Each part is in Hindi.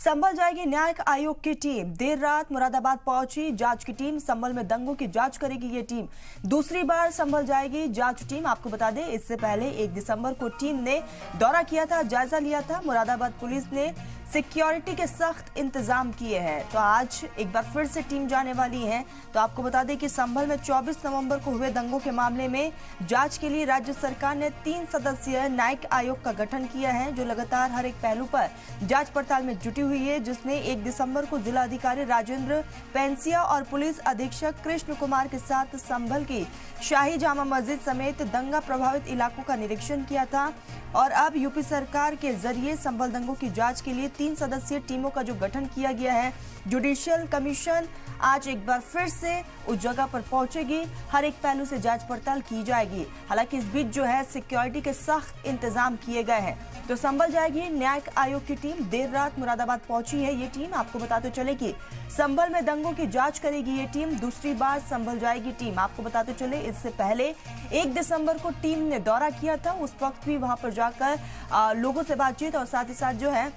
संभल जाएगी न्यायिक आयोग की टीम। देर रात मुरादाबाद पहुंची जांच की टीम। संभल में दंगों की जांच करेगी ये टीम। दूसरी बार संभल जाएगी जांच टीम। आपको बता दें, इससे पहले 1 दिसंबर को टीम ने दौरा किया था, जायजा लिया था। मुरादाबाद पुलिस ने सिक्योरिटी के सख्त इंतजाम किए हैं, तो आज एक बार फिर से टीम जाने वाली है। तो आपको बता दें कि संभल में 24 नवंबर को हुए दंगों के मामले में जांच के लिए राज्य सरकार ने 3 सदस्यीय न्यायिक आयोग का गठन किया है, जो लगातार हर एक पहलू पर जांच पड़ताल में जुटी हुई है। जिसने 1 दिसंबर को जिलाधिकारी राजेंद्र पेंसिया और पुलिस अधीक्षक कृष्ण कुमार के साथ संभल की शाही जामा मस्जिद समेत दंगा प्रभावित इलाकों का निरीक्षण किया था। और अब यूपी सरकार के जरिए संभल दंगों की जांच के लिए 3 सदस्यीय टीमों का जो गठन किया गया है, जुडिशियल कमीशन आज एक बार फिर से उस जगह पर पहुंचेगी। हर एक पहलू से जांच पड़ताल की जाएगी। हालांकि इस बीच जो है सिक्योरिटी के सख्त इंतजाम किए गए हैं। तो संभल जाएगी न्यायिक आयोग की टीम। देर रात मुरादाबाद पहुंची है ये टीम। आपको बताते चले कि संभल में दंगों की जांच करेगी ये टीम। दूसरी बार संभल जाएगी टीम। आपको बताते चले, इससे पहले 1 दिसंबर को टीम ने दौरा किया था। उस वक्त भी वहां पर जाकर लोगों से बातचीत और साथ ही साथ जो है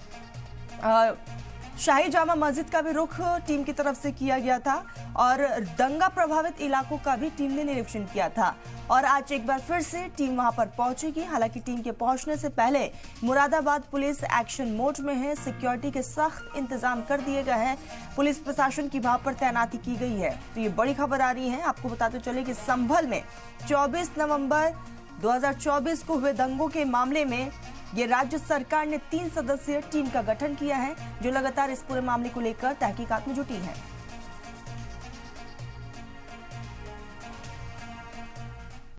शाही जामा मस्जिद का भी रुख टीम की तरफ से किया गया था और दंगा प्रभावित इलाकों का भी टीम ने निरीक्षण किया था। और आज एक बार फिर से टीम वहां पर पहुंचेगी। हालांकि टीम के पहुंचने से पहले मुरादाबाद पुलिस एक्शन मोड में है। सिक्योरिटी के सख्त इंतजाम कर दिए गए हैं। पुलिस प्रशासन की वहां पर तैनाती की गई है। तो ये बड़ी खबर आ रही है। आपको बताते चले कि संभल में 24 नवंबर 2024 को हुए दंगों के मामले में ये राज्य सरकार ने 3 सदस्यीय टीम का गठन किया है, जो लगातार इस पूरे मामले को लेकर तहकीकात में जुटी है।